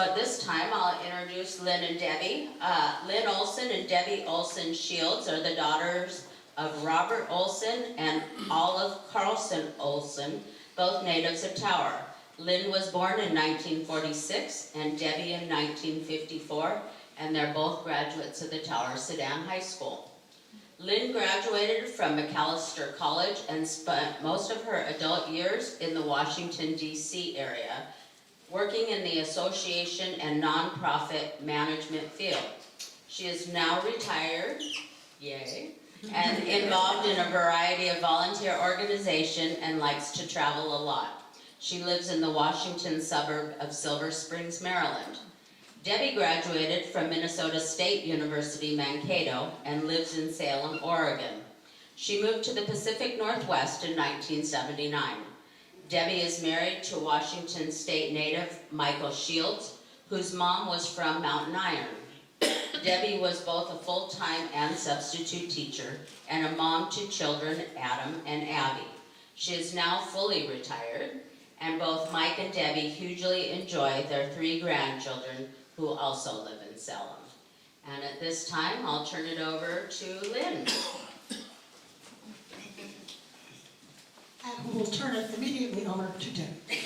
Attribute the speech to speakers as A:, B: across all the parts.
A: At this time, I'll introduce Lynn and Debbie. Lynn Olson and Debbie Olson Shields are the daughters of Robert Olson and Olive Carlson Olson, both natives of Tower. Lynn was born in 1946 and Debbie in 1954, and they're both graduates of the Tower-Soudan High School. Lynn graduated from McAllister College and spent most of her adult years in the Washington, D.C. area, working in the association and nonprofit management field. She is now retired, yay, and involved in a variety of volunteer organizations and likes to travel a lot. She lives in the Washington suburb of Silver Springs, Maryland. Debbie graduated from Minnesota State University, Mankato, and lives in Salem, Oregon. She moved to the Pacific Northwest in 1979. Debbie is married to Washington State native Michael Shields, whose mom was from Mountain Iron. Debbie was both a full-time and substitute teacher and a mom to children Adam and Abby. She is now fully retired, and both Mike and Debbie hugely enjoy their 3 grandchildren who also live in Salem. And at this time, I'll turn it over to Lynn.
B: And we'll turn it immediately over to Debbie.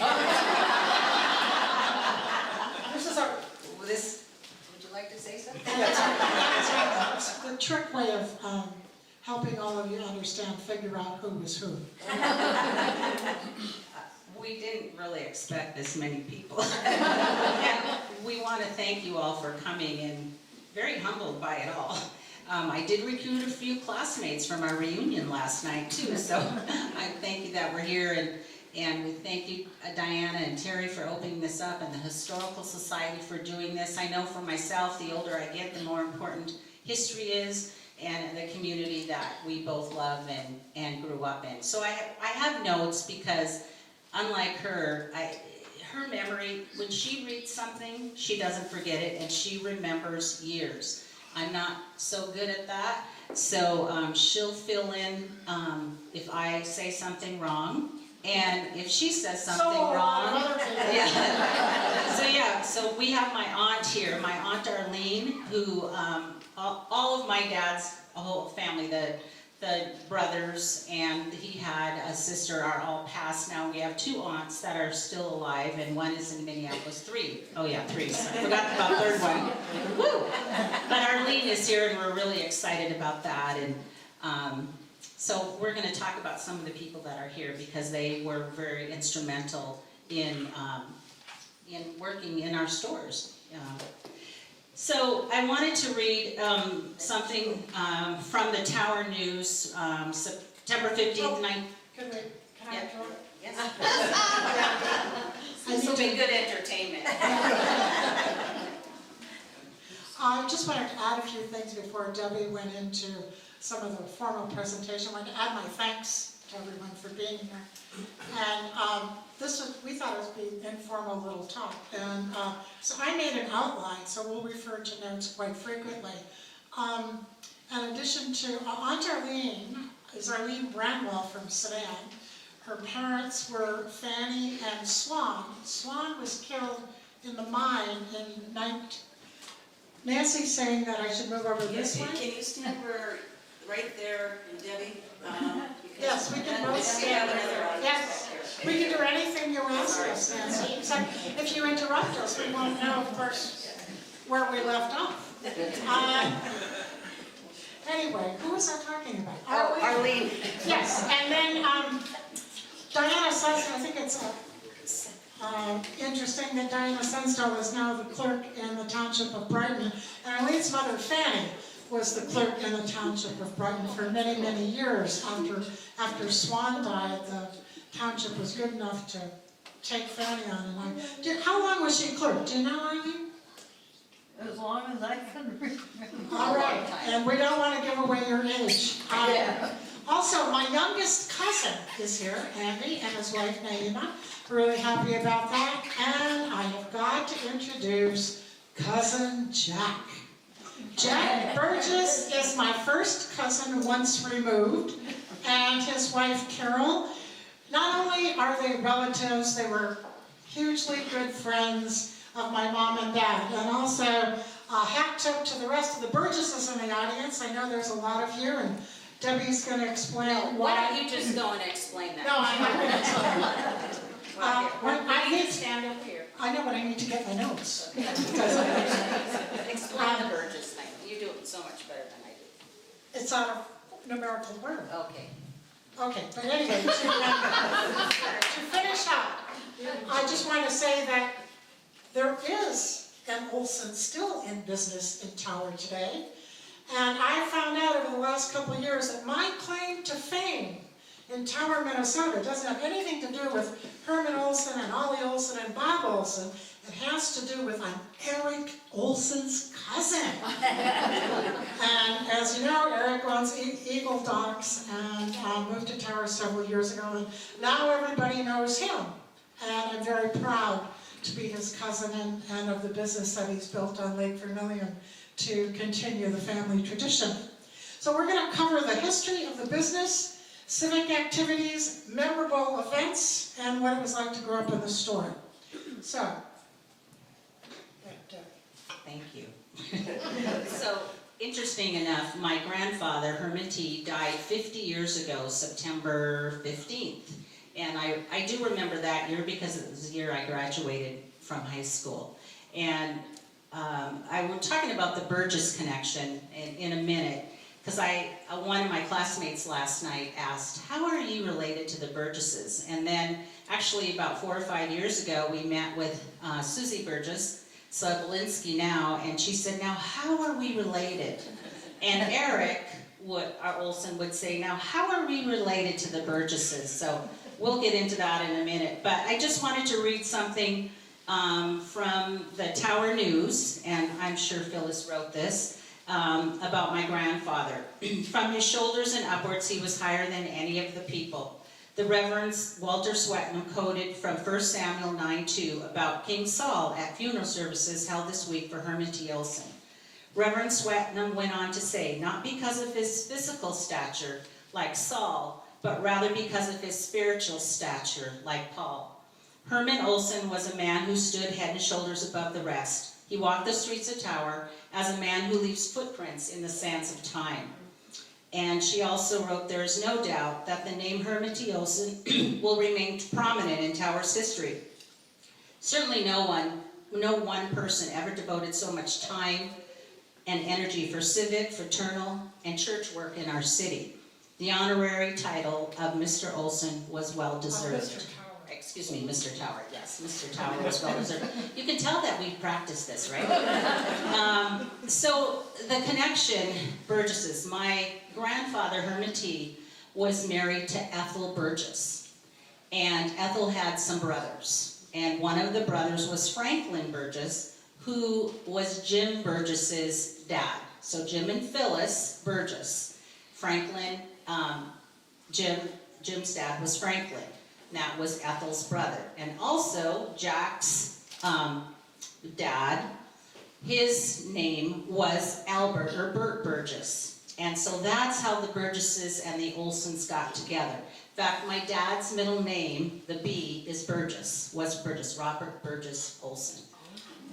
C: Would you like to say something?
B: That's the trick way of helping all of you understand, figure out who was who.
C: We didn't really expect this many people. And we want to thank you all for coming, and very humbled by it all. I did recruit a few classmates from our reunion last night too, so I thank you that we're here, and we thank you, Diana and Terry, for opening this up, and the Historical Society for doing this. I know for myself, the older I get, the more important history is, and the community that we both love and grew up in. So I have notes because, unlike her, her memory, when she reads something, she doesn't forget it, and she remembers years. I'm not so good at that, so she'll fill in if I say something wrong, and if she says something wrong. So we have my aunt here, my Aunt Arlene, who all of my dad's whole family, the brothers, and he had a sister, are all passed now. We have 2 aunts that are still alive, and one is in Minneapolis. 3. Oh yeah, 3. So I forgot about the 3rd one. Woo! But Arlene is here, and we're really excited about that. And so we're going to talk about some of the people that are here because they were very instrumental in working in our stores. So I wanted to read something from the Tower News, September 15th,
B: Can I interrupt?
C: Yes.
B: This will
C: be good entertainment.
B: I just wanted to add a few things before Debbie went into some of the formal presentation. I wanted to add my thanks to everyone for being here. And we thought it would be an informal little talk. And so I made an outline, so we'll refer to notes quite frequently. In addition to Aunt Arlene, is Arlene Branwell from Sudan. Her parents were Fanny and Swan. Swan was killed in the mine in Nancy's saying that I should move over this way.
D: Can you stand right there, Debbie?
B: Yes, we can both stand there. Yes, we can do anything you ask us, Nancy, except if you interrupt us, we won't know, of course, where we left off. Anyway, who was I talking about?
C: Arlene.
B: Yes, and then Diana Sunsdale, I think it's interesting that Diana Sunsdale is now the clerk in the township of Brighton, and Arlene's mother, Fanny, was the clerk in the township of Brighton for many, many years. After Swan died, the township was good enough to take Fanny on. And how long was she clerk? Do you know, Arlene?
E: As long as I can remember.
B: All right, and we don't want to give away your age. Also, my youngest cousin is here, Andy, and his wife, Naima. Really happy about that. And I have got to introduce Cousin Jack. Jack Burgess is my first cousin once removed, and his wife Carol. Not only are they relatives, they were hugely good friends. of my mom and dad. And also, a hat tip to the rest of the Burgesses in the audience. I know there's a lot of you, and Debbie's going to explain
D: Why
B: why.
D: don't you just go and explain that?
B: No, I'm not going to explain. When I
D: You
B: need,
D: stand up here.
B: I know, but I need to get my notes.
D: Explain the Burgess thing. You do it so much better than I do.
B: It's on a numerical word.
D: Okay.
B: Okay, but anyway, to finish up, I just want to say that there is an Olson still in business in Tower today. And I found out over the last couple of years that my claim to fame in Tower, Minnesota doesn't have anything to do with Herman Olson and Ollie Olson and Bob Olson. It has to do with I'm Eric Olson's cousin. And as you know, Eric owns Eagle Docks and moved to Tower several years ago. And now everybody knows him. And I'm very proud to be his cousin and of the business that he's built on Lake Vermilion to continue the family tradition. So we're going to cover the history of the business, civic activities, memorable events, and what it was like to grow up in the store. So,
C: Thank you. So, interesting enough, my grandfather, Herman T., died 50 years ago, September 15th. And I do remember that year because it was the year I graduated from high school. And we're talking about the Burgess connection in a minute, because one of my classmates last night asked, how are you related to the Burgesses? And then, actually about 4 or 5 years ago, we met with Susie Burgess, Sobolinski now, and she said, now how are we related? And Eric Olson would say, now how are we related to the Burgesses? So we'll get into that in a minute. But I just wanted to read something from the Tower News, and I'm sure Phyllis wrote this, about my grandfather. From his shoulders and upwards, he was higher than any of the people. The Reverend Walter Swetnam quoted from 1 Samuel 9:2 about King Saul at funeral services held this week for Herman T. Olson. Reverend Swetnam went on to say, not because of his physical stature, like Saul, but rather because of his spiritual stature, like Paul. Herman Olson was a man who stood head and shoulders above the rest. He walked the streets of Tower as a man who leaves footprints in the sands of time. And she also wrote, there is no doubt that the name Herman T. Olson will remain prominent in Tower's history. Certainly no one person ever devoted so much time and energy for civic, fraternal, and church work in our city. The honorary title of Mr. Olson was well deserved.
B: Mr. Tower.
C: Excuse me, Mr. Tower, yes, Mr. Tower was well deserved. You can tell that we've practiced this, right? So the connection, Burgesses, my grandfather, Herman T., was married to Ethel Burgess. And Ethel had some brothers. And one of the brothers was Franklin Burgess, who was Jim Burgess's dad. So Jim and Phyllis Burgess. Franklin, Jim's dad was Franklin. That was Ethel's brother. And also, Jack's dad, his name was Albert or Bert Burgess. And so that's how the Burgesses and the Olsons got together. In fact, my dad's middle name, the B, is Burgess, was Burgess, Robert Burgess Olson.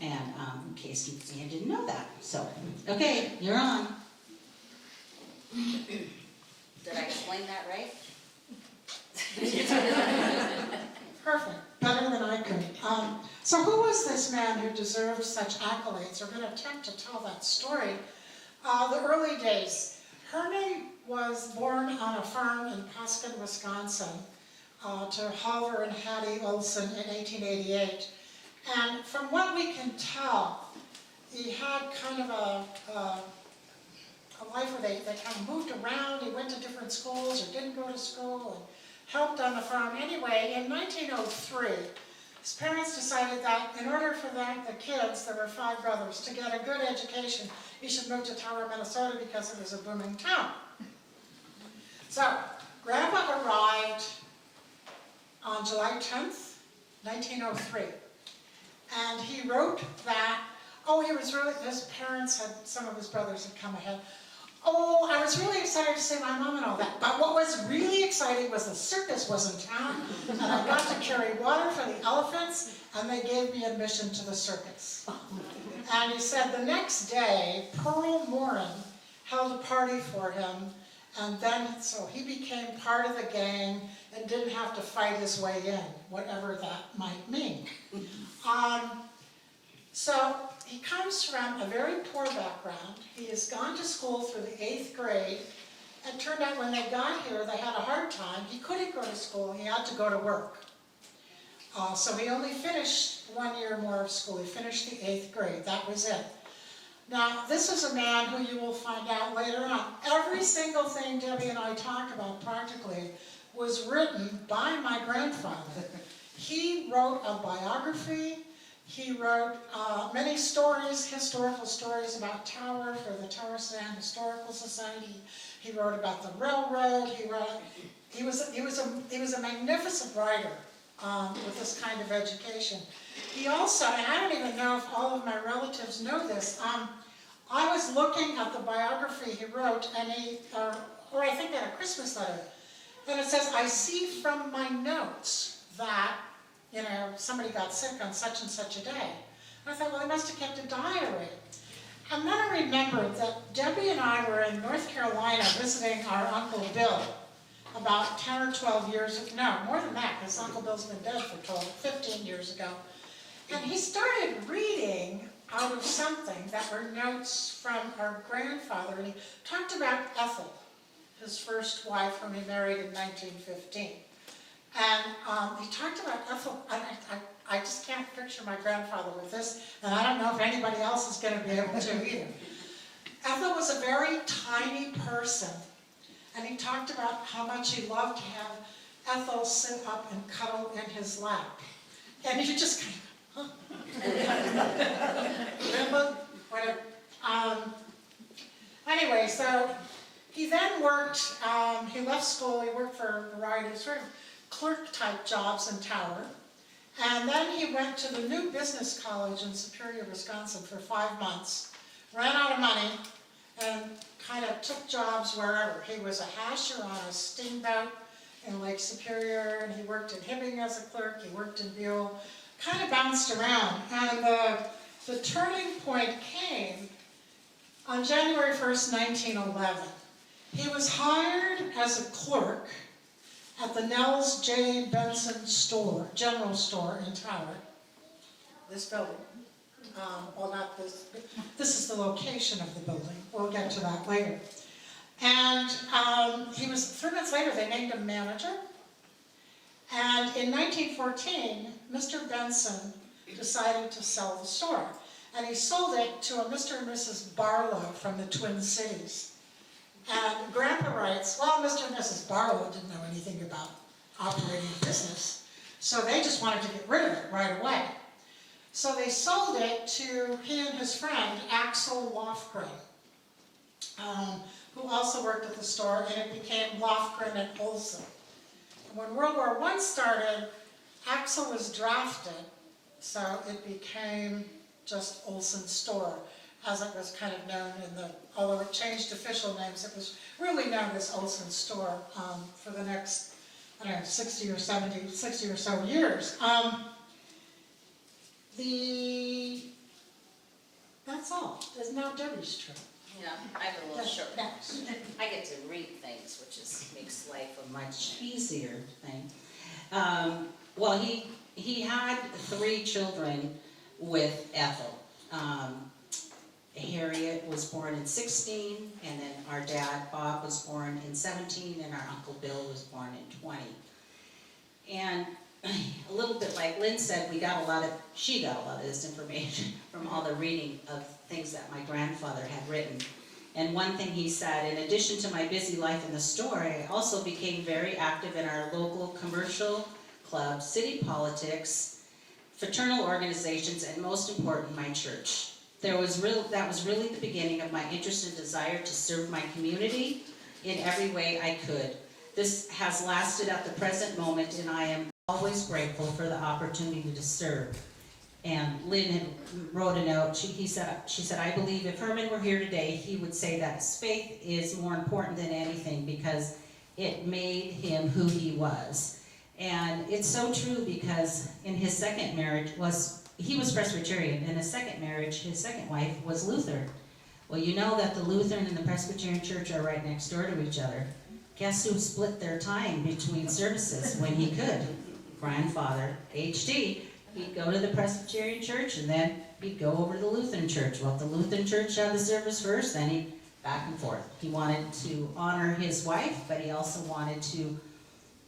C: And in case you didn't know that. So, okay, you're on.
D: Did I explain that right?
B: Perfect, better than I could. So who was this man who deserved such accolades? We're going to attempt to tell that story. The early days. Herman was born on a farm in Paskin, Wisconsin, to Halvor and Hattie Olson in 1888. And from what we can tell, he had kind of a life where they kind of moved around. He went to different schools or didn't go to school and helped on the farm. Anyway, in 1903, his parents decided that in order for the kids, there were 5 brothers, to get a good education, he should move to Tower, Minnesota because it was a booming town. So, Grandpa arrived on July 10th, 1903. And he wrote that, he was really, his parents had, some of his brothers had come ahead. Oh, I was really excited to see my mom and all that, but what was really exciting was the circus was in town, and I got to carry water for the elephants, and they gave me admission to the circus. And he said the next day, Pearl Morin held a party for him, and then, so he became part of the gang and didn't have to fight his way in, whatever that might mean. So he comes from a very poor background. He has gone to school through the 8th grade. It turned out when they got here, they had a hard time. He couldn't go to school, he had to go to work. So he only finished 1 year more of school. He finished the 8th grade, that was it. Now, this is a man who you will find out later on. Every single thing Debbie and I talk about practically was written by my grandfather. He wrote a biography. He wrote many stories, historical stories about Tower for the Tower-Soudan Historical Society. He wrote about the railroad. He was a magnificent writer with this kind of education. He also, and I don't even know if all of my relatives know this, I was looking at the biography he wrote, and or I think at a Christmas letter, and it says, I see from my notes that, you know, somebody got sick on such and such a day. And I thought, well, he must have kept a diary. And then I remembered that Debbie and I were in North Carolina visiting our Uncle Bill about 10 or 12 years, no, more than that, because Uncle Bill's been dead for 15 years ago. And he started reading out of something that were notes from our grandfather, and he talked about Ethel, his first wife, whom he married in 1915. And he talked about Ethel, and I just can't picture my grandfather with this, and I don't know if anybody else is going to be able to either. Ethel was a very tiny person, and he talked about how much he loved to have Ethel sit up and cuddle in his lap. And he just kind of, huh? Remember? Whatever. Anyway, so he then worked, he left school, he worked for a variety of sort of clerk-type jobs in Tower. And then he went to the new business college in Superior, Wisconsin for 5 months, ran out of money, and kind of took jobs wherever. He was a hasher on a steamboat in Lake Superior, and he worked in Hibbing as a clerk, he worked in Buell, kind of bounced around. And the turning point came on January 1st, 1911. He was hired as a clerk at the Nels J. Benson store, general store in Tower, this building. Well, not this, this is the location of the building. We'll get to that later. And he was, 3 months later, they named him manager. And in 1914, Mr. Benson decided to sell the store. And he sold it to a Mr. and Mrs. Barlow from the Twin Cities. And Grandpa writes, well, Mr. and Mrs. Barlow didn't know anything about operating a business, so they just wanted to get rid of it right away. So they sold it to he and his friend, Axel Lofgren, who also worked at the store, and it became Lofgren and Olson. And when World War I started, Axel was drafted, so it became just Olson Store, as it was kind of known in the, although it changed official names, it was really known as Olson Store for the next, I don't know, 60 or so years. That's all. There's now Debbie's turn.
D: Yeah, I have a little short.
B: Next.
D: I get to read things, which makes life a much
C: Easier thing. Well, he had 3 children with Ethel. Harriet was born in 16, and then our dad, Bob, was born in 17, and our Uncle Bill was born in 20. And a little bit like Lynn said, she got a lot of this information from all the reading of things that my grandfather had written. And one thing he said, in addition to my busy life in the store, I also became very active in our local commercial club, city politics, fraternal organizations, and most important, my church. That was really the beginning of my interest and desire to serve my community in every way I could. This has lasted at the present moment, and I am always grateful for the opportunity to serve. And Lynn had wrote a note, she said, I believe if Herman were here today, he would say that his faith is more important than anything because it made him who he was. And it's so true because in his second marriage he was Presbyterian. In his second marriage, his second wife was Lutheran. Well, you know that the Lutheran and the Presbyterian church are right next door to each other. Guess who split their time between services when he could? Grandfather, HD. He'd go to the Presbyterian church and then he'd go over to the Lutheran church. Well, if the Lutheran church had the service first, then he'd back and forth. He wanted to honor his wife, but he also wanted to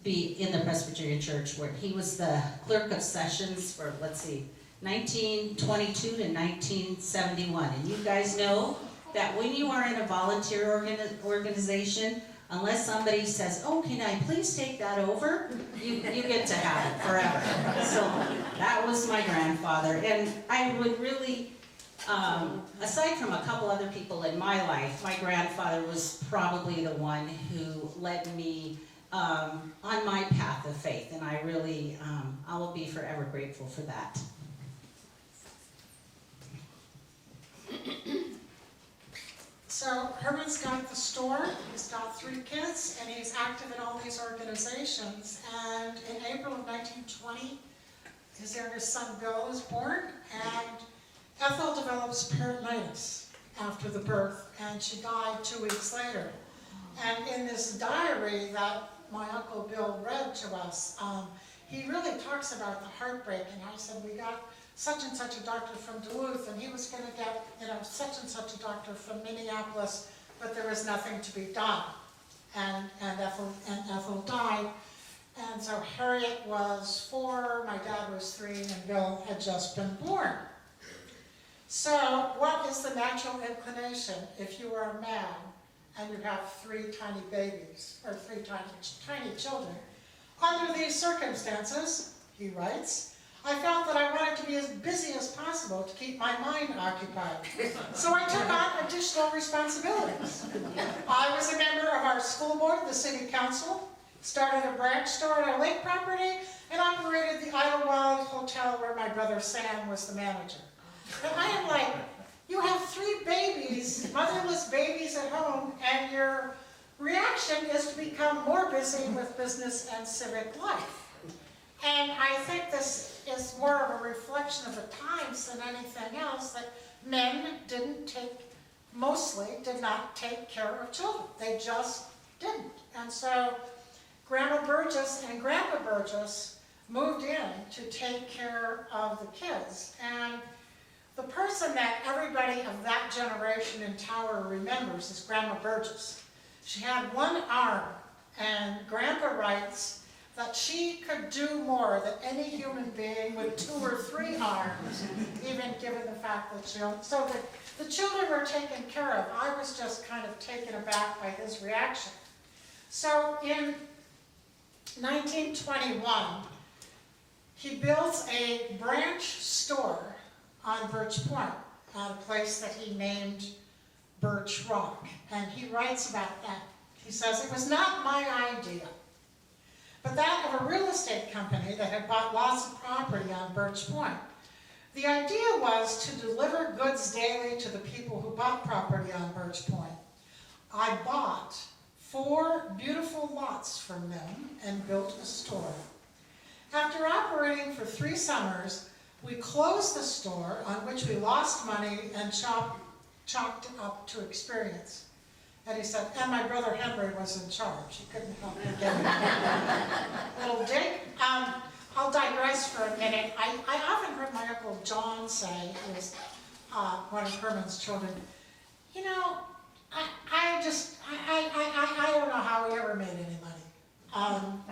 C: be in the Presbyterian church where he was the clerk of sessions for, 1922 to 1971. And you guys know that when you are in a volunteer organization, unless somebody says, oh, can I please take that over? You get to have it forever. So that was my grandfather. And I would really, aside from a couple other people in my life, my grandfather was probably the one who led me on my path of faith. And I really, I will be forever grateful for that.
B: So Herman's got the store, he's got 3 kids, and he's active in all these organizations. And in April of 1920, his youngest son Bill is born, and Ethel develops peritonitis after the birth, and she died 2 weeks later. And in this diary that my Uncle Bill read to us, he really talks about the heartbreak, and I said, we got such and such a doctor from Duluth, and he was going to get, such and such a doctor from Minneapolis, but there was nothing to be done. And Ethel died. And so Harriet was 4, my dad was 3, and Bill had just been born. So what is the natural inclination if you are a man and you have 3 tiny babies, or 3 tiny children? Under these circumstances, he writes, I felt that I wanted to be as busy as possible to keep my mind occupied. So I took on additional responsibilities. I was a member of our school board, the city council, started a branch store on our lake property, and operated the Idlewild Hotel where my brother Sam was the manager. And I am like, you have 3 babies, motherless babies at home, and your reaction is to become more busy with business and civic life. And I think this is more of a reflection of the times than anything else, that men mostly did not take care of children. They just didn't. And so Grandma Burgess and Grandpa Burgess moved in to take care of the kids. And the person that everybody of that generation in Tower remembers is Grandma Burgess. She had 1 arm, and Grandpa writes that she could do more than any human being with 2 or 3 arms, even given the fact that so the children were taken care of. I was just kind of taken aback by his reaction. So in 1921, he builds a branch store on Birch Point, at a place that he named Birch Rock. And he writes about that. He says, it was not my idea, but that of a real estate company that had bought lots of property on Birch Point. The idea was to deliver goods daily to the people who bought property on Birch Point. I bought 4 beautiful lots from them and built a store. After operating for 3 summers, we closed the store, on which we lost money and chalked it up to experience. And he said, and my brother Henry was in charge. He couldn't help me get a little dig. I'll digress for a minute. I often heard my Uncle John say, who was one of Herman's children, you know, I don't know how he ever made any money.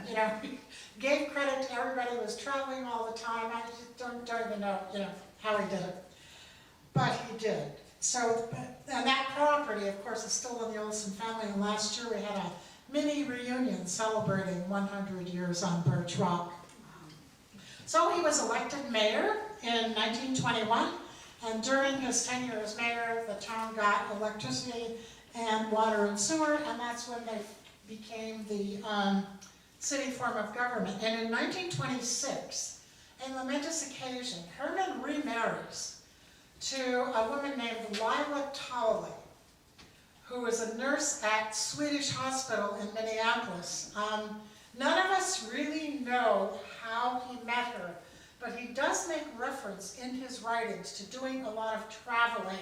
B: You know, he gave credit to everybody who was traveling all the time. I just don't even know, how he did it. But he did. So, and that property, of course, is still in the Olson family. And last year we had a mini reunion celebrating 100 years on Birch Rock. So he was elected mayor in 1921. And during his tenure as mayor, the town got electricity and water and sewer. And that's when they became the city form of government. And in 1926, a momentous occasion, Herman remarries to a woman named Lila Towley, who was a nurse at Swedish Hospital in Minneapolis. None of us really know how he met her, but he does make reference in his writings to doing a lot of traveling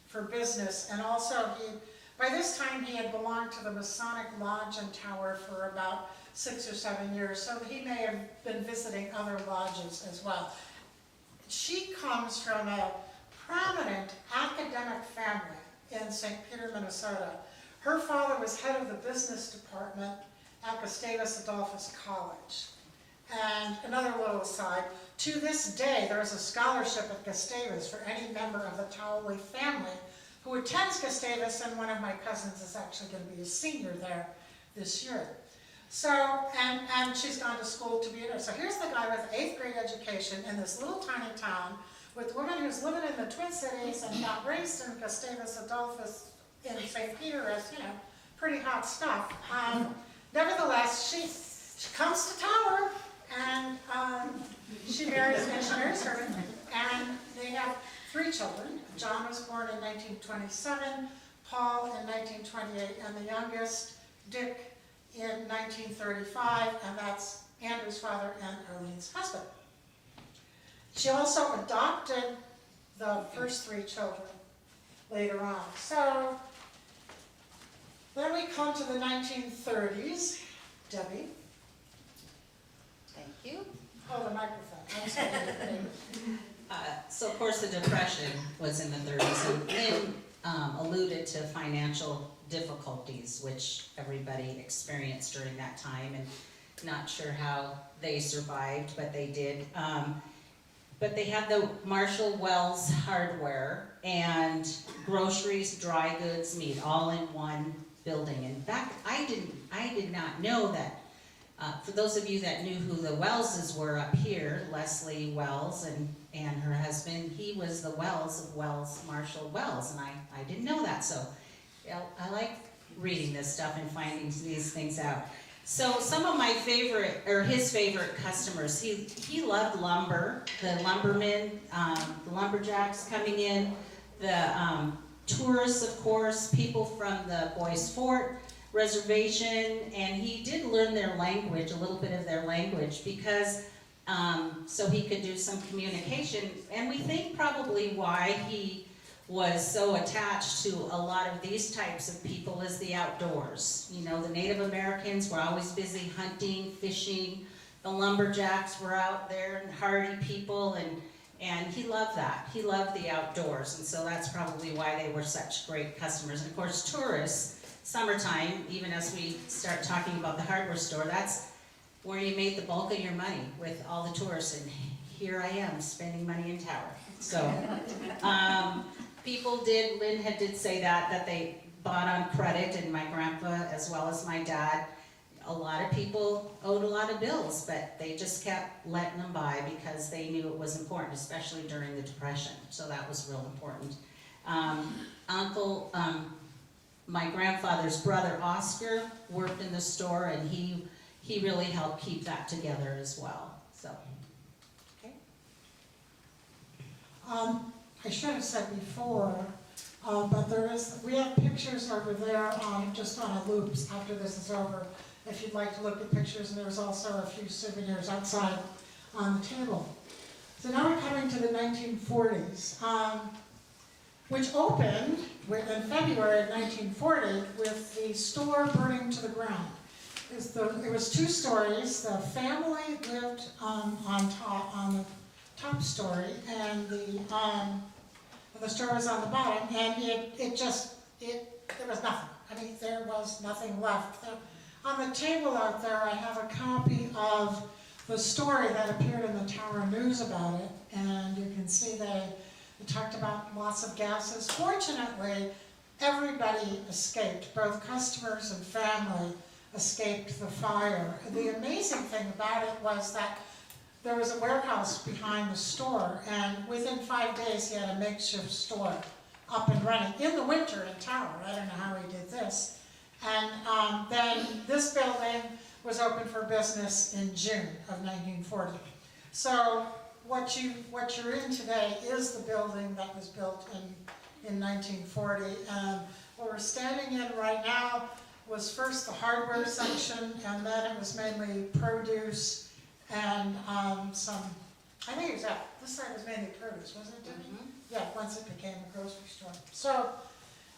B: for business, and also by this time he had belonged to the Masonic Lodge and Tower for about 6 or 7 years, so he may have been visiting other lodges as well. She comes from a prominent academic family in St. Peter, Minnesota. Her father was head of the business department at Gustavus Adolphus College. And another little aside, to this day there is a scholarship at Gustavus for any member of the Towley family who attends Gustavus, and one of my cousins is actually going to be a senior there this year. So, and she's gone to school to be a nurse. So here's the guy with 8th grade education in this little tiny town with a woman who's living in the Twin Cities and got raised in Gustavus Adolphus in St. Peter as, you know, pretty hot stuff. Nevertheless, she comes to Tower, and she marries her, and they have 3 children. John was born in 1927, Paul in 1928, and the youngest, Dick, in 1935, and that's Andrew's father and Arlene's husband. She also adopted the first 3 children later on. So then we come to the 1930s. Debbie,
D: Thank you.
B: hold the microphone. I'm sorry.
C: So of course the Depression was in the 30s, and Lynn alluded to financial difficulties, which everybody experienced during that time, and not sure how they survived, but they did. But they had the Marshall Wells hardware and groceries, dry goods, meat, all in one building. In fact, I did not know that. For those of you that knew who the Wellses were up here, Leslie Wells and her husband, he was the Wells of Wells, Marshall Wells, and I didn't know that. So I like reading this stuff and finding these things out. So some of my favorite, or his favorite customers, he loved lumber, the lumbermen, the lumberjacks coming in, the tourists, of course, people from the Boys Fort Reservation, and he did learn their language, a little bit of their language, because so he could do some communication, and we think probably why he was so attached to a lot of these types of people is the outdoors. You know, the Native Americans were always busy hunting, fishing. The lumberjacks were out there, and hardy people, and he loved that. He loved the outdoors, and so that's probably why they were such great customers. And of course, tourists, summertime, even as we start talking about the hardware store, that's where you made the bulk of your money with all the tourists, and here I am spending money in Tower. So, people did, Lynn did say that they bought on credit, and my grandpa as well as my dad, a lot of people owed a lot of bills, but they just kept letting them buy because they knew it was important, especially during the Depression, so that was real important. My grandfather's brother Oscar worked in the store, and he really helped keep that together as well, so.
B: Okay. I should have said before, but we have pictures over there just on a loop after this is over, if you'd like to look at pictures, and there's also a few souvenirs outside on the table. So now we're coming to the 1940s, which opened in February of 1940 with the store burning to the ground. It was 2 stories. The family lived on the top story, and the store was on the bottom, and there was nothing. I mean, there was nothing left. On the table out there, I have a copy of the story that appeared in the Tower News about it, and you can see they talked about lots of gases. Fortunately, everybody escaped. Both customers and family escaped the fire. The amazing thing about it was that there was a warehouse behind the store, and within 5 days he had a makeshift store up and running in the winter in Tower. I don't know how he did this. And then this building was open for business in June of 1940. So what you're in today is the building that was built in 1940. And what we're standing in right now was first the hardware section, and then it was mainly produce and some, I think it was that, this side was mainly produce, wasn't it, Debbie? Yeah, once it became a grocery store. So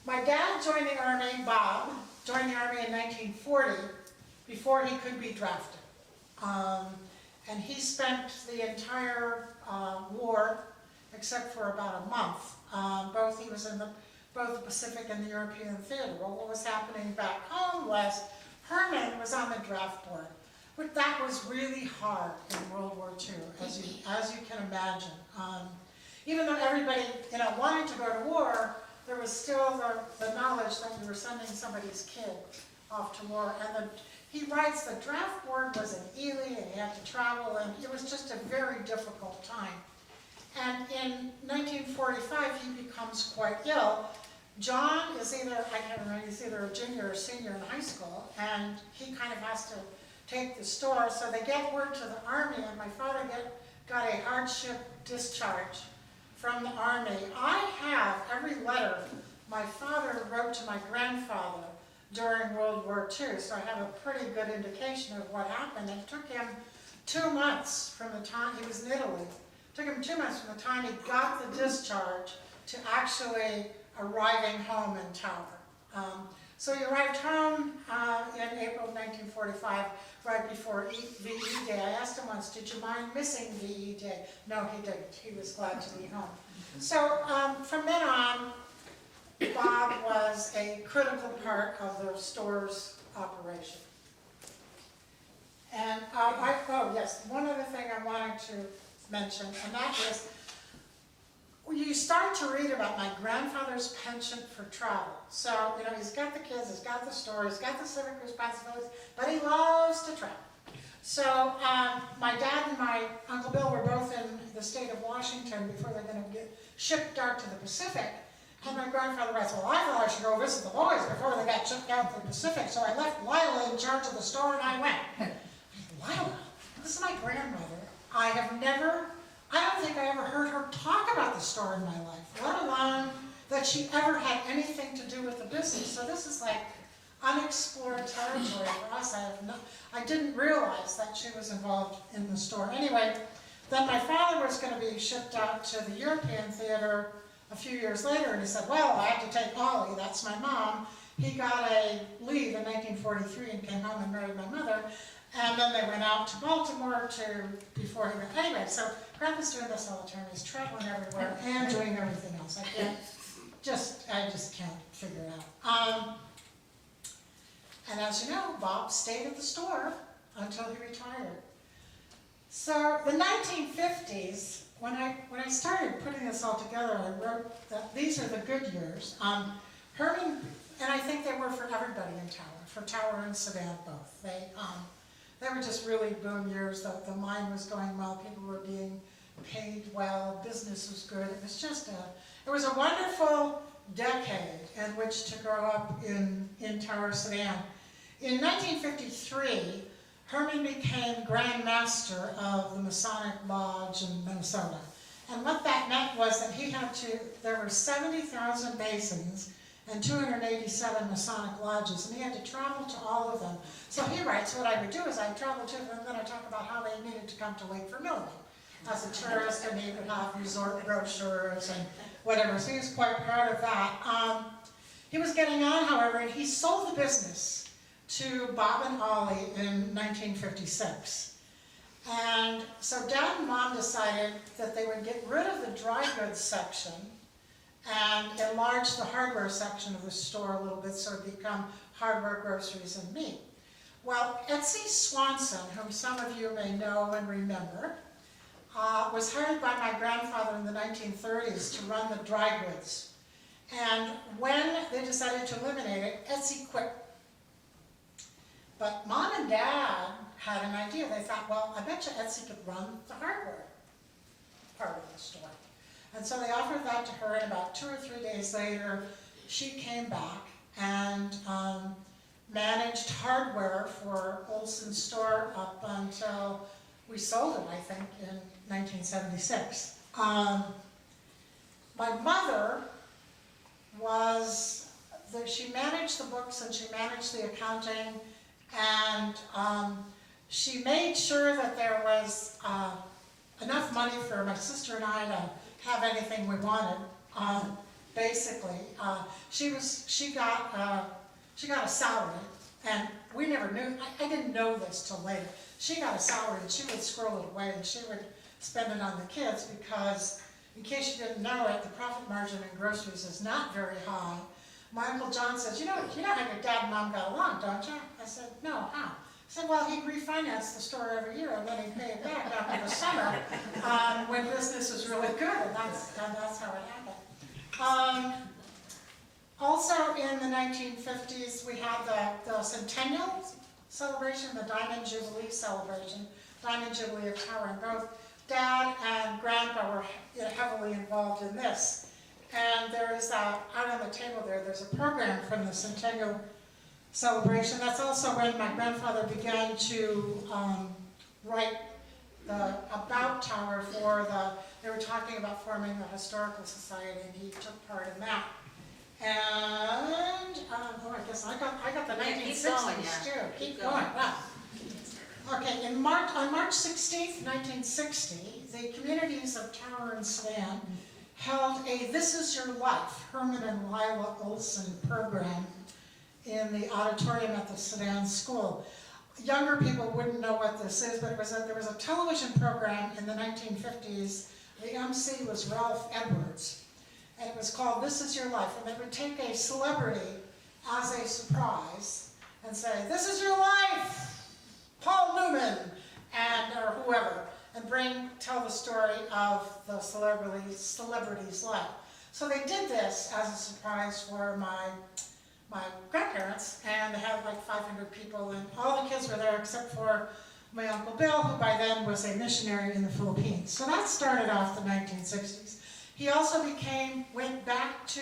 B: my dad joined the Army, Bob, joined the Army in 1940 before he could be drafted. And he spent the entire war, except for about a month. He was in both the Pacific and the European theater. Well, what was happening back home was Herman was on the draft board. But that was really hard in World War II, as you can imagine. Even though everybody, wanted to go to war, there was still the knowledge that you were sending somebody's kid off to war. And he writes the draft board was in Ely, and he had to travel, and it was just a very difficult time. And in 1945, he becomes quite ill. John is he's either a junior or senior in high school, and he kind of has to take the store. So they get word to the Army, and my father got a hardship discharge from the Army. I have every letter my father wrote to my grandfather during World War II, so I have a pretty good indication of what happened. It took him 2 months from the time he was in Italy. It took him 2 months from the time he got the discharge to actually arriving home in Tower. So he arrived home in April of 1945, right before VE Day. I asked him once, did you mind missing VE Day? No, he didn't. He was glad to be home. So from then on, Bob was a critical part of the store's operation. And yes, one other thing I wanted to mention, and that is, you start to read about my grandfather's penchant for travel. So, he's got the kids, he's got the store, he's got the civic responsibilities, but he loves to travel. So, my dad and my Uncle Bill were both in the state of Washington before they're going to get shipped out to the Pacific. And my grandfather writes, well, I thought I should go visit the boys before they got shipped out to the Pacific, so I left Lila in charge of the store and I went. Lila? This is my grandmother. I don't think I ever heard her talk about the store in my life, let alone that she ever had anything to do with the business. So this is like unexplored territory for us. I didn't realize that she was involved in the store. Anyway, then my father was going to be shipped out to the European theater a few years later, and he said, well, I have to take Ollie, that's my mom. He got a leave in 1943 and came home and married my mother. And then they went out to Baltimore before he went. Anyway, so Grandpa's doing this all the time. He's traveling everywhere and doing everything else. I just can't figure it out. And as you know, Bob stayed at the store until he retired. So the 1950s, when I started putting this all together, I wrote that these are the good years. Herman, and I think they were for everybody in Tower, for Tower and Sudan both. They were just really boom years. The mine was going well, people were being paid well, business was good. It was a wonderful decade in which to grow up in Tower-Soudan. In 1953, Herman became Grand Master of the Masonic Lodge in Minnesota. And what that meant was that there were 70,000 Masons and 287 Masonic lodges, and he had to travel to all of them. So he writes, what I would do is I'd travel to them, and then I'd talk about how they needed to come to Lake Vermilion as a tourist, and he would have resort brochures and whatever, so he was quite proud of that. He was getting on, however, and he sold the business to Bob and Ollie in 1956. And so Dad and Mom decided that they would get rid of the dry goods section and enlarge the hardware section of the store a little bit so it would become hardware, groceries, and meat. Well, Etsy Swanson, whom some of you may know and remember, was hired by my grandfather in the 1930s to run the dry goods. And when they decided to eliminate it, Etsy quit. But Mom and Dad had an idea. They thought, well, I bet you Etsy could run the hardware part of the store. And so they offered that to her, and about 2 or 3 days later, she came back and managed hardware for Olson's store up until we sold it, I think, in 1976. My mother she managed the books and she managed the accounting, and she made sure that there was enough money for my sister and I to have anything we wanted. Basically, she got a salary, and we never knew. I didn't know this till later. She got a salary, and she would squirrel it away, and she would spend it on the kids because, in case you didn't know it, the profit margin in groceries is not very high. My Uncle John says, you know how your dad and mom got along, don't you? I said, no, how? He said, well, he'd refinance the store every year and then he'd pay it back after the summer when business was really good, and that's how it happened. Also in the 1950s, we had the Centennial celebration, the Diamond Jubilee celebration, Diamond Jubilee of Tower, and both Dad and Grandpa were heavily involved in this. And there is, out on the table there's a program from the Centennial celebration. That's also when my grandfather began to write about Tower they were talking about forming the Historical Society, and he took part in that. And, I guess I got the 1960s too. Keep going. Wow. Okay, on March 16th, 1960, the communities of Tower and Sedan held a This Is Your Life, Herman and Lila Olson program in the auditorium at the Sedan School. Younger people wouldn't know what this is, but there was a television program in the 1950s. The MC was Ralph Edwards, and it was called This Is Your Life, and they would take a celebrity as a surprise and say, this is your life, Paul Newman, or whoever, and tell the story of the celebrity's life. So they did this as a surprise for my grandparents, and they had like 500 people, and all the kids were there except for my Uncle Bill, who by then was a missionary in the Philippines. So that started off the 1960s. He also went back to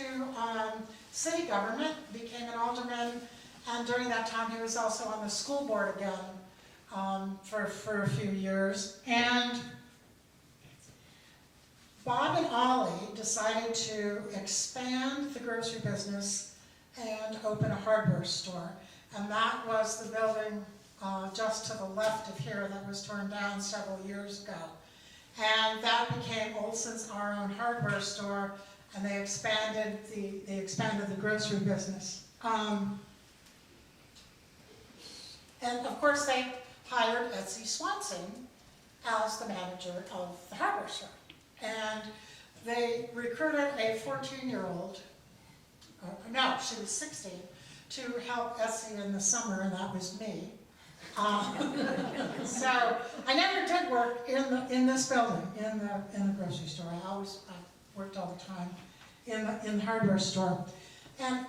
B: city government, became an alderman, and during that time he was also on the school board again for a few years. And Bob and Ollie decided to expand the grocery business and open a hardware store. And that was the building just to the left of here that was torn down several years ago. And that became Olson's Our Own Hardware Store, and they expanded the grocery business. And of course they hired Etsy Swanson as the manager of the hardware store. And they recruited a 14-year-old, no, she was 16, to help Etsy in the summer, and that was me. So I never did work in this building, in the grocery store. I worked all the time in the hardware store. And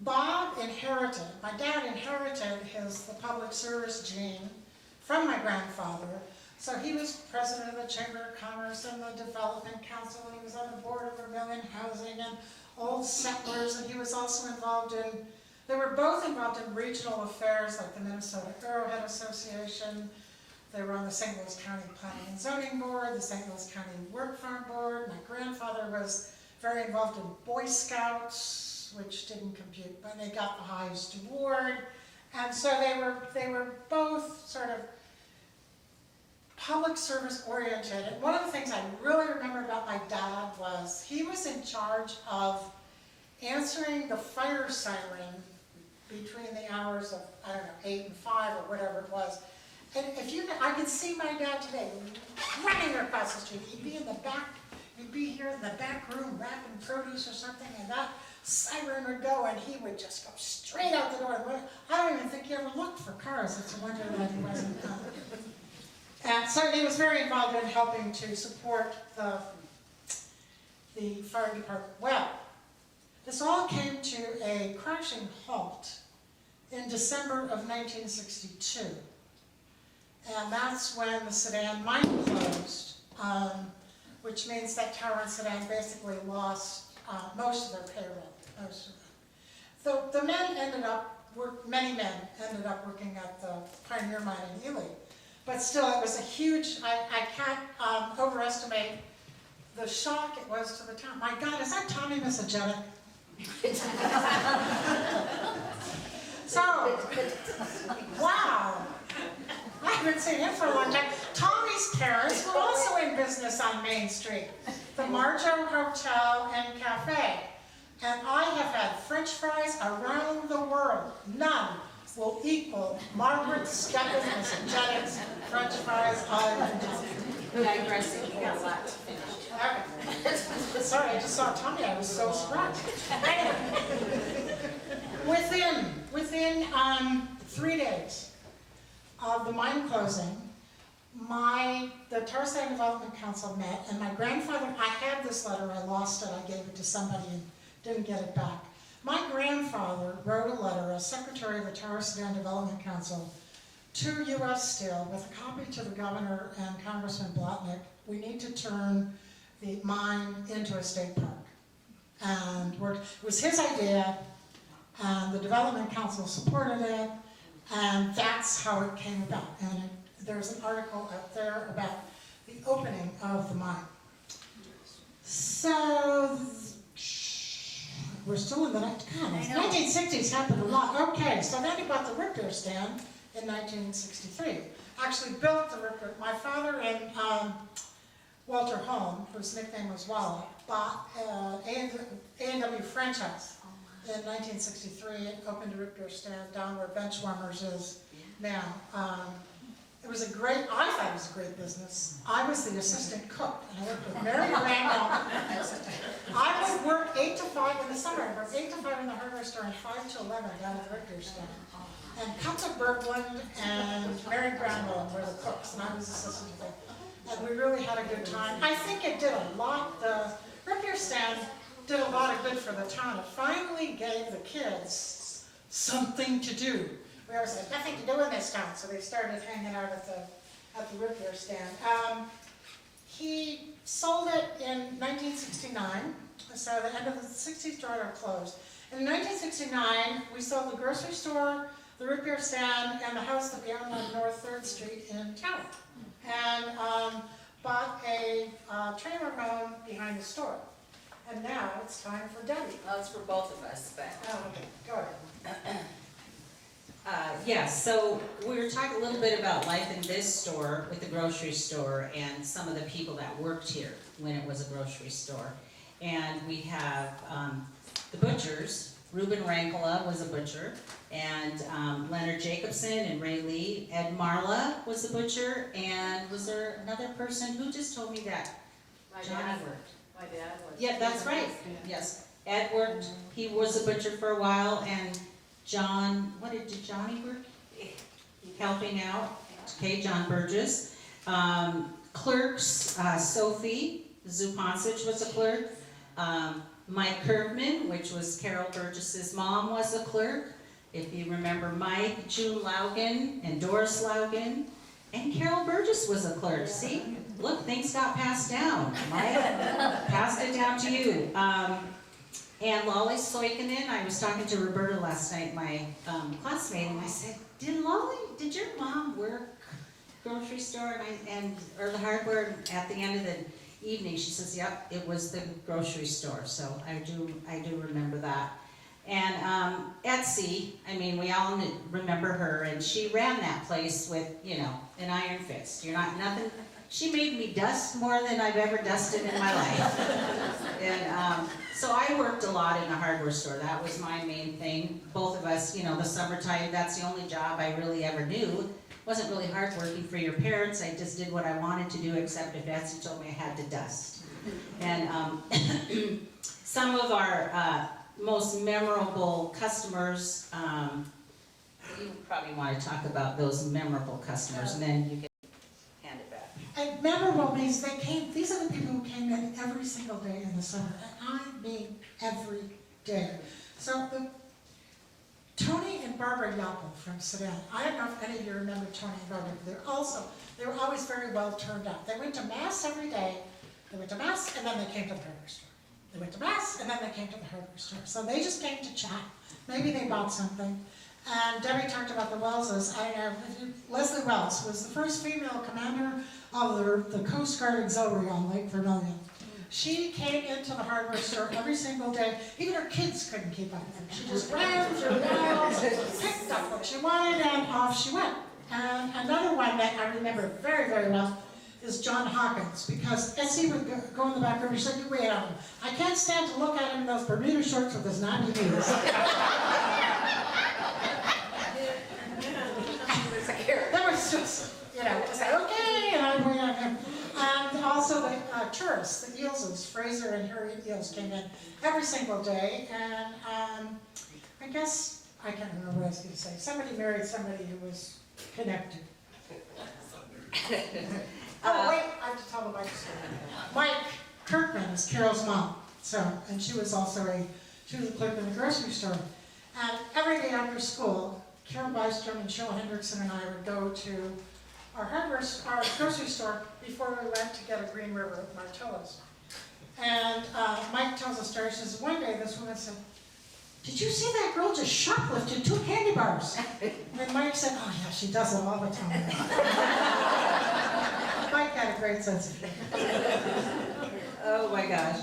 B: Bob inherited, my dad inherited the public service gene from my grandfather. So he was president of the Chamber of Commerce and the Development Council, and he was on the board of Vermilion Housing and Old Settlers, and he was also they were both involved in regional affairs like the Minnesota Arrowhead Association. They were on the St. Louis County Planning and Zoning Board, the St. Louis County Work Farm Board. My grandfather was very involved in Boy Scouts, which didn't compute, but they got the highest award. And so they were both sort of public service oriented. And one of the things I really remember about my dad was he was in charge of answering the fire siren between the hours of, 8 and 5 or whatever it was. And I could see my dad today running across the street. He'd be here in the back room wrapping produce or something, and that siren would go, and he would just go straight out the door. I don't even think he ever looked for cars. It's a wonder that he wasn't. And so he was very involved in helping to support the fire department. Well, this all came to a crashing halt in December of 1962. And that's when the Sedan mine closed, which means that Tower and Sedan basically lost most of their payroll, most of them. So many men ended up working at the Pioneer Mine in Ely. But still, it was a huge, I can't overestimate the shock it was to the town. My God, is that Tommy Misogenic? So, wow. I haven't seen him for a long time. Tommy's parents were also in business on Main Street, the Marjo Hotel and Cafe. And I have had French fries around the world. None will equal Margaret Skepper's Misogenics French fries on
D: Digressing, you got a lot to finish.
B: Sorry, I just saw Tommy, I was so surprised. Within 3 days of the mine closing, the Tower-Soudan Development Council met, and my grandfather, I had this letter, I lost it, I gave it to somebody and didn't get it back. My grandfather wrote a letter as secretary of the Tower-Soudan Development Council to U.S. Steel with a copy to the governor and Congressman Blotnick. We need to turn the mine into a state park. And it was his idea, and the Development Council supported it, and that's how it came about. And there's an article up there about the opening of the mine. So, we're still in the 1960s happened a lot. Okay, so then he bought the root beer stand in 1963. Actually built the root beer. My father and Walter Holm, whose nickname was Walla, bought A&W franchise in 1963 and opened a root beer stand down where Benchwarmers is now. It was a great, I thought it was a great business. I was the assistant cook, and I worked with Mary Randall. I would work 8 to 5 in the summer. I worked 8 to 5 in the hardware store and 5 to 11 down at the root beer stand. And Cutler Berglund and Mary Granville were the cooks, and I was assistant cook. And we really had a good time. I think it did a lot, the root beer stand did a lot of good for the town. It finally gave the kids something to do. We always had nothing to do in this town, so they started hanging out at the root beer stand. He sold it in 1969, so the end of the 60s started closed. In 1969, we sold the grocery store, the root beer stand, and the house that we owned on North 3rd Street in town. And bought a trailer home behind the store. And now it's time for Debbie.
D: Well, it's for both of us, but.
B: Oh, okay, go ahead.
C: Yes, so we were talking a little bit about life in this store with the grocery store and some of the people that worked here when it was a grocery store. And we have the butchers. Reuben Rankola was a butcher, and Leonard Jacobson and Ray Lee. Ed Marla was a butcher, and was there another person who just told me that?
D: My
C: Johnny
D: dad
C: worked.
D: My dad was.
C: Yeah, that's right. Yes, Ed worked. He was a butcher for a while, and John, did Johnny work? Helping out. Okay, John Burgess. Clerks, Sophie Zupancic was a clerk. Mike Kirkman, which was Carol Burgess's mom, was a clerk. If you remember Mike, June Laugen, and Doris Laugen. And Carol Burgess was a clerk. See? Look, things got passed down. Mike passed it down to you. And Lolly Soikinen, I was talking to Roberta last night, my classmate, and I said, did your mom work grocery store or the hardware? At the end of the evening, she says, yep, it was the grocery store. So I do remember that. And Etsy, I mean, we all remember her, and she ran that place with, an iron fist. She made me dust more than I've ever dusted in my life. And so I worked a lot in a hardware store. That was my main thing. Both of us, the summertime, that's the only job I really ever knew. It wasn't really hard working for your parents. I just did what I wanted to do, except if Etsy told me I had to dust. And some of our most memorable customers, you probably want to talk about those memorable customers, and then you can hand it back.
B: And memorable means these are the people who came in every single day in the summer, and I mean every day. So Tony and Barbara Yappel from Sudan, I don't know if any of you remember Tony and Barbara, they were always very well turned out. They went to Mass every day, they went to Mass, and then they came to the hardware store. They went to Mass, and then they came to the hardware store. So they just came to chat. Maybe they bought something. And Debbie talked about the Wellses. I don't know, Leslie Wells was the first female commander of the Coast Guard Auxiliary on Lake Vermilion. She came into the hardware store every single day. Even her kids couldn't keep up with her. She just ran through the aisles, picked up what she wanted, and off she went. And another one that I remember very, very well is John Hawkins, because as he would go in the back room, he said, "You wait on him. I can't stand to look at him in those Bermuda shorts with his 90 knees." That was just, just like, okay, and I'd wait on him. And also the tourists, the Eelses, Fraser and Harry Eels came in every single day, and I guess, I can't remember what I was going to say. Somebody married somebody who was connected. Oh, wait, I have to tell the Mike story. Mike Kirkman is Carol's mom, and she was also a clerk in the grocery store. And every day after school, Carol Bystrom and Cheryl Hendrickson and I would go to our grocery store before we went to get a Green River at Martillo's. And Mike tells a story. She says, one day this woman said, "Did you see that girl just shoplifted 2 candy bars?" And Mike said, "Oh yeah, she does it all the time." Mike had a great sense of humor.
C: Oh my gosh.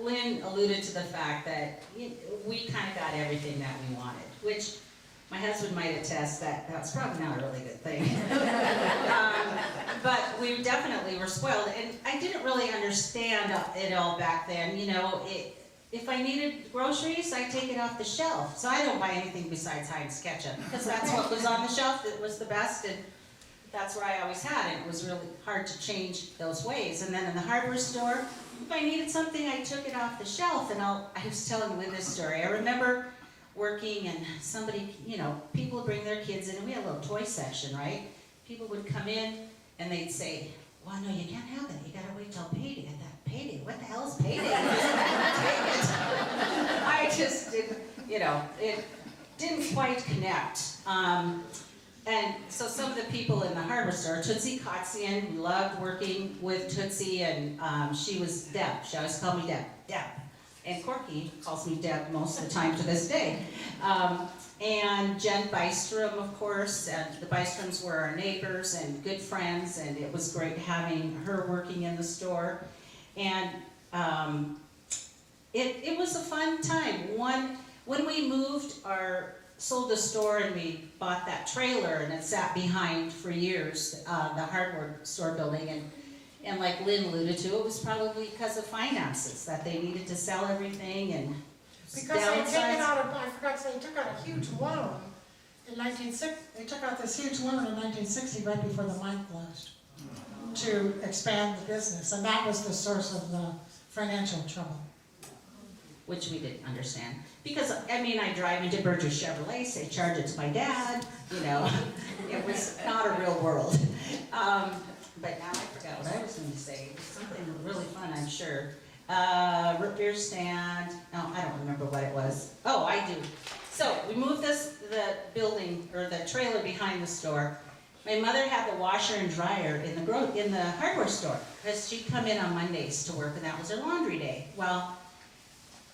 C: Lynn alluded to the fact that we kind of got everything that we wanted, which my husband might attest that that's probably not a really good thing. But we definitely were spoiled, and I didn't really understand it all back then. If I needed groceries, I take it off the shelf. So I don't buy anything besides Heinz ketchup, because that's what was on the shelf that was the best, and that's what I always had, and it was really hard to change those ways. And then in the hardware store, if I needed something, I took it off the shelf, and I was telling Lynn this story. I remember working, and somebody, people would bring their kids in, and we had a little toy section, right? People would come in, and they'd say, "Well, no, you can't have that. You gotta wait till payday." And that payday, what the hell is payday? I just didn't, it didn't quite connect. And so some of the people in the hardware store, Tootsie Kotzian, loved working with Tootsie, and she was Deb. She always called me Deb. And Corky calls me Deb most of the time to this day. And Jen Bystrom, of course, and the Bystroms were our neighbors and good friends, and it was great having her working in the store. And it was a fun time. When we sold the store and we bought that trailer, and it sat behind for years, the hardware store building, and like Lynn alluded to, it was probably because of finances, that they needed to sell everything and
B: Because they had taken out they took out a huge loan in 1960. They took out this huge loan in 1960, right before the mine closed, to expand the business, and that was the source of the financial trouble.
C: Which we didn't understand. Because, I drive into Burgess Chevrolet, say, "Charge it to my dad," it was not a real world. But now I forgot what I was going to say. It was something really fun, I'm sure. Root beer stand, no, I don't remember what it was. Oh, I do. So, we moved the building, or the trailer behind the store. My mother had the washer and dryer in the hardware store, because she'd come in on Mondays to work, and that was her laundry day. Well,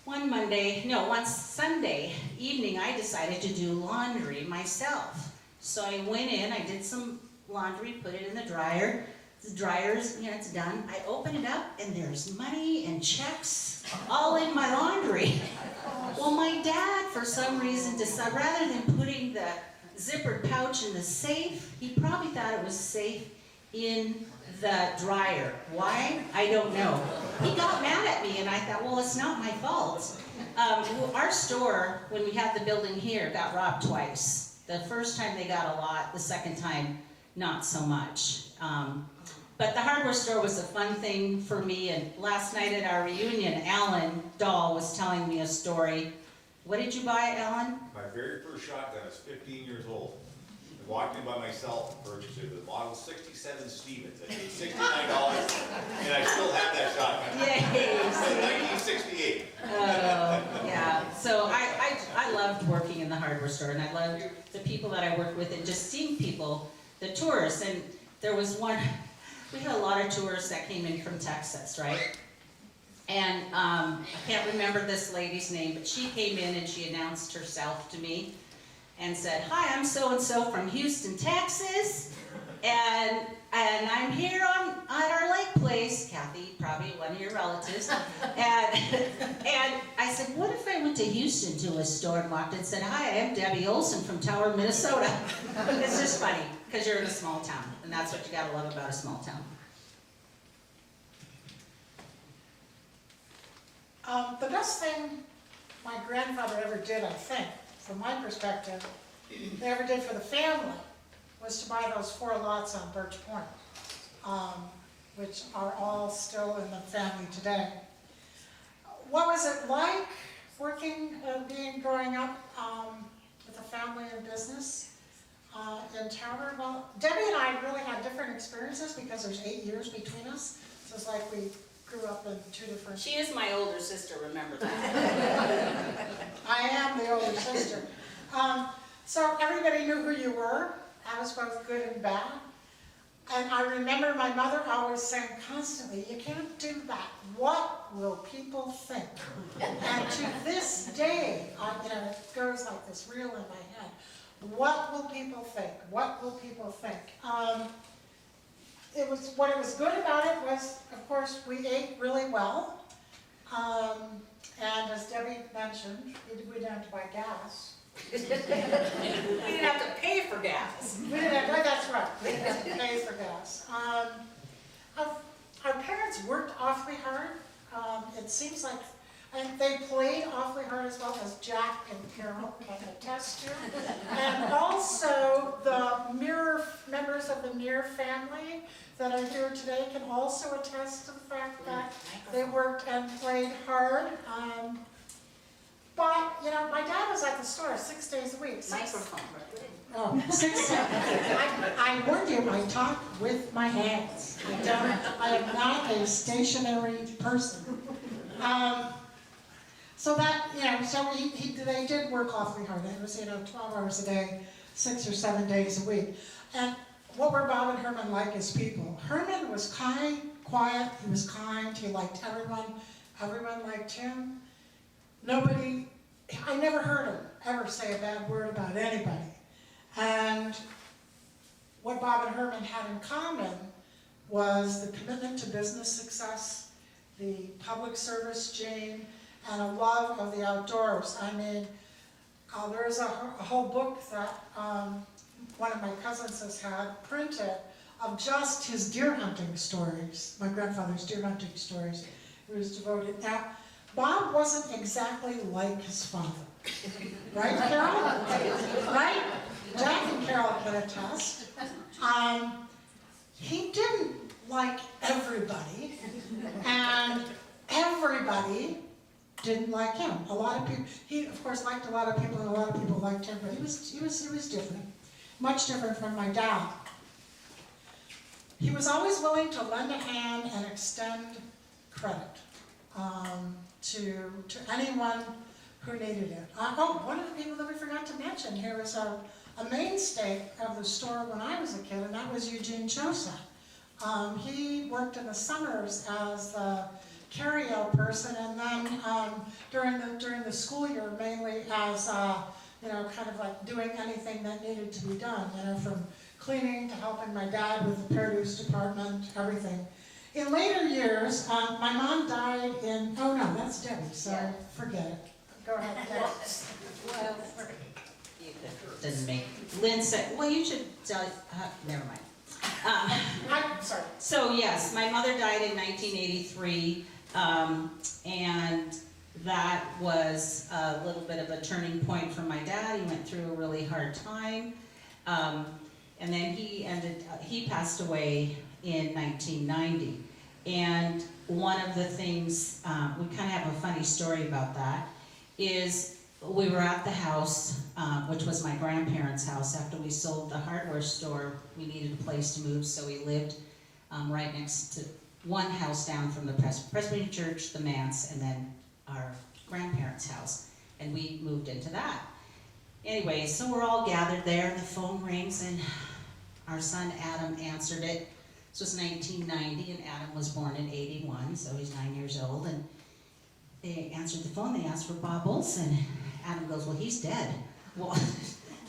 C: one Sunday evening, I decided to do laundry myself. So I went in, I did some laundry, put it in the dryer. The dryer's, it's done. I open it up, and there's money and checks all in my laundry. Well, my dad, for some reason, decided, rather than putting the zippered pouch in the safe, he probably thought it was safe in the dryer. Why? I don't know. He got mad at me, and I thought, well, it's not my fault. Our store, when we had the building here, got robbed twice. The first time they got a lot, the second time, not so much. But the hardware store was a fun thing for me, and last night at our reunion, Alan Dahl was telling me a story. What did you buy, Alan?
F: My very first shotgun, I was 15 years old. I walked in by myself and purchased it. The model 67 Stevens. I paid $69, and I still have that shotgun.
C: Yay!
F: It's 1968.
C: Yeah. So I loved working in the hardware store, and I loved the people that I worked with, and just seeing people, the tourists. And there was we had a lot of tourists that came in from Texas, right? And I can't remember this lady's name, but she came in and she announced herself to me. and said, "Hi, I'm so-and-so from Houston, Texas, and I'm here at our lake place." Kathy, probably one of your relatives. And I said, "What if I went to Houston to a store and walked in and said, 'Hi, I am Debbie Olson from Tower, Minnesota.'" It's just funny, because you're in a small town, and that's what you gotta love about a small town.
B: The best thing my grandfather ever did, I think, from my perspective, they ever did for the family, was to buy those 4 lots on Birch Point, which are all still in the family today. What was it like growing up with a family and business in Tower? Well, Debbie and I really had different experiences because there's 8 years between us, so it's like we grew up in 2 different...
C: She is my older sister, remember that.
B: I am the older sister. So everybody knew who you were. I was both good and bad. And I remember my mother always saying constantly, "You can't do that. What will people think?" And to this day, it goes like this reel in my head. What will people think? What will people think? What was good about it was, of course, we ate really well. And as Debbie mentioned, we didn't have to buy gas.
C: We didn't have to pay for gas.
B: We didn't have, that's right, we didn't have to pay for gas. Our parents worked awfully hard. It seems like, and they played awfully hard as well, as Jack and Carol can attest to. And also the members of the Muir family that are here today can also attest to the fact that they worked and played hard. But, my dad was at the store 6 days a week.
D: Microphone.
B: Oh, 6 I warned you, I talk with my hands. I am not a stationary person. So that, they did work awfully hard. It was, 12 hours a day, 6 or 7 days a week. And what were Bob and Herman like as people? Herman was quiet, he was kind, he liked everyone. Everyone liked him. I never heard him ever say a bad word about anybody. And what Bob and Herman had in common was the commitment to business success, the public service gene, and a love of the outdoors. I mean, there's a whole book that one of my cousins has had printed of just his deer hunting stories, my grandfather's deer hunting stories. He was devoted. Now, Bob wasn't exactly like his father. Right, Carol? Right? Jack and Carol can attest. He didn't like everybody, and everybody didn't like him. A lot of people, he of course liked a lot of people, and a lot of people liked him, but he was different. Much different from my dad. He was always willing to lend a hand and extend credit to anyone who needed it. One of the people that we forgot to mention here was a mainstay of the store when I was a kid, and that was Eugene Chosa. He worked in the summers as the carry-out person, and then during the school year mainly as kind of like doing anything that needed to be done, from cleaning to helping my dad with the produce department, everything. In later years, my mom died in, oh no, that's Debbie, so forget it. Go ahead, Debbie.
C: Doesn't make, Lynn said, well, you should tell, never mind.
B: I'm sorry.
C: So yes, my mother died in 1983, and that was a little bit of a turning point for my dad. He went through a really hard time, and then he passed away in 1990. And one of the things, we kind of have a funny story about that, is we were at the house, which was my grandparents' house. After we sold the hardware store, we needed a place to move, so we lived right next to one house down from the Presbyterian Church, the manse, and then our grandparents' house, and we moved into that. Anyway, so we're all gathered there, and the phone rings, and our son Adam answered it. This was 1990, and Adam was born in 81, so he's 9 years old, and they answered the phone. They asked for Bob Olson. Adam goes, well, he's dead. Well,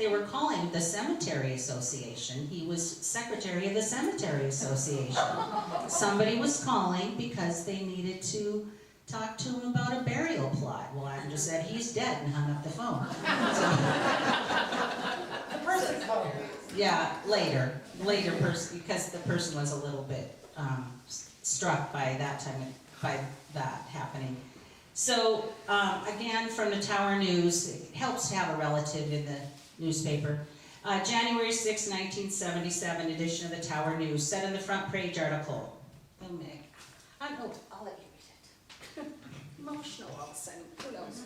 C: They were calling the Cemetery Association. He was secretary of the Cemetery Association. Somebody was calling because they needed to talk to him about a burial plot. Well, I just said, he's dead, and hung up the phone.
B: The person called.
C: Yeah, later, because the person was a little bit struck by that happening. So, again, from the Tower News, it helps to have a relative in the newspaper. January 6, 1977 edition of the Tower News said in the front page article, oh, Meg,
D: I know, I'll let you read it. Emotional all of a sudden, who knows?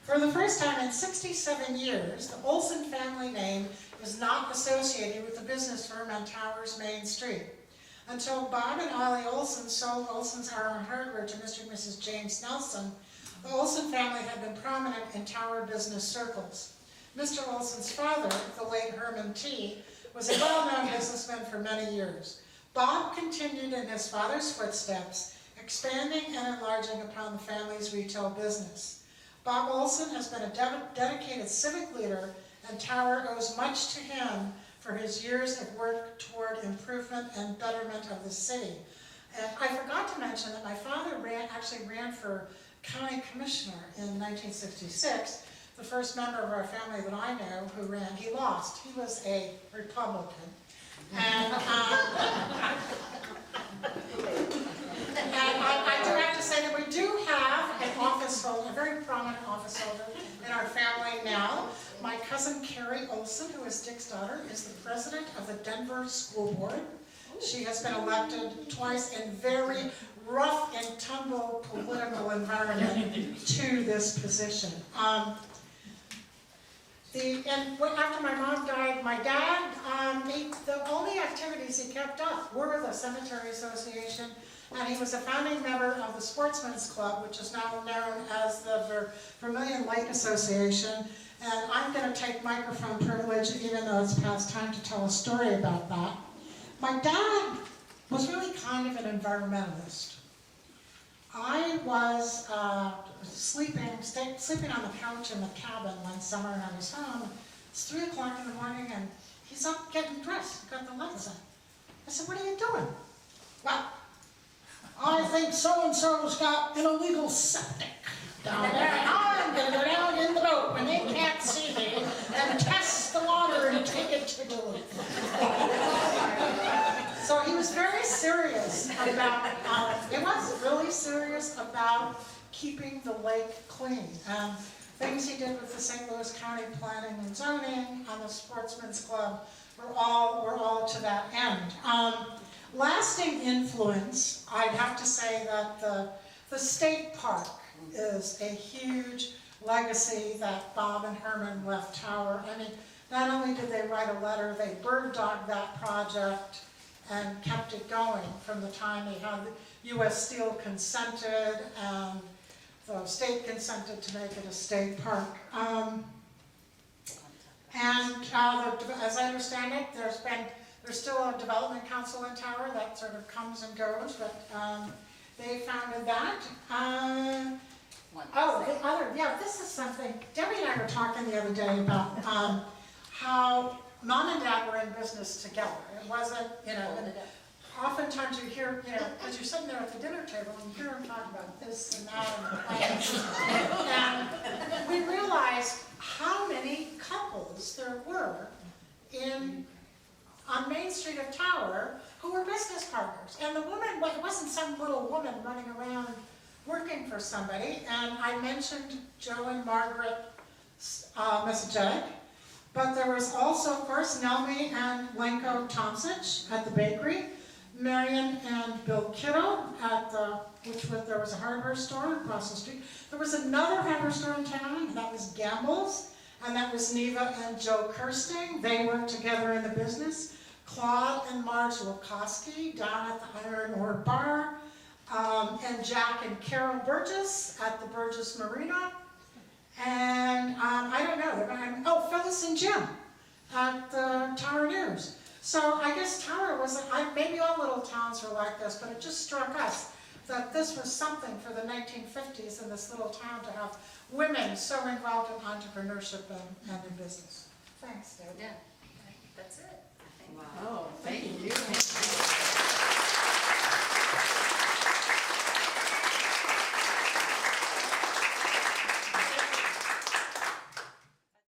B: For the first time in 67 years, the Olson family name is not associated with the business firm on Tower's Main Street. Until Bob and Ollie Olson sold Olson's Iron Hardware to Mr. and Mrs. James Nelson, the Olson family had been prominent in Tower business circles. Mr. Olson's father, the late Herman T., was a well-known businessman for many years. Bob continued in his father's footsteps, expanding and enlarging upon the family's retail business. Bob Olson has been a dedicated civic leader, and Tower owes much to him for his years of work toward improvement and betterment of the city. And I forgot to mention that my father actually ran for county commissioner in 1966. The first member of our family that I know who ran, he lost. He was a Republican. And I do have to say that we do have an office holder, a very prominent office holder in our family now. My cousin Carrie Olson, who is Dick's daughter, is the president of the Denver School Board. She has been elected twice in very rough and tumble political environment to this position. After my mom died, my dad, the only activities he kept up were the Cemetery Association, and he was a founding member of the Sportsman's Club, which is now known as the Vermilion Lake Association. And I'm going to take microphone privilege, even though it's past time to tell a story about that. My dad was really kind of an environmentalist. I was sleeping on the couch in the cabin one summer, and I was home. It's 3 o'clock in the morning, and he's up getting dressed. He got the lights on. I said, "What are you doing?" "Well, I think so-and-so's got an illegal septic down there, and I'm going to go down in the boat when they can't see me and test the water and take it to Duluth." So he was very serious about, it was really serious about keeping the lake clean. Things he did with the St. Louis County Planning and Zoning and the Sportsman's Club were all to that end. Lasting influence, I'd have to say that the state park is a huge legacy that Bob and Herman left Tower. I mean, not only did they write a letter, they bird-dogged that project and kept it going from the time they had the U.S. Steel consented and the state consented to make it a state park. As I understand it, there's still a development council in Tower that sort of comes and goes, but they founded that. This is something, Debbie and I were talking the other day about how Mom and Dad were in business together. It wasn't, and oftentimes you hear, because you're sitting there at the dinner table and you hear them talk about this and that and the plans. And we realized how many couples there were on Main Street of Tower who were business partners. And the woman, it wasn't some little woman running around working for somebody. And I mentioned Joe and Margaret Messagetic. But there was also, of course, Nelmy and Lenko Tomsich at the bakery, Marion and Bill Kittle at there was a hardware store across the street. There was another hardware store in town, and that was Gamble's, and that was Neva and Joe Kirsting. They worked together in the business. Claude and Marge Wilkowski down at the Iron Ore Bar, and Jack and Carol Burgess at the Burgess Marina. And I don't know, Phyllis and Jim at the Tower News. So I guess Tower was, maybe all little towns were like this, but it just struck us that this was something for the 1950s in this little town to have women so involved in entrepreneurship and in business. Thanks, Deb.
D: Yeah, that's it, I think.
E: Oh, thank you.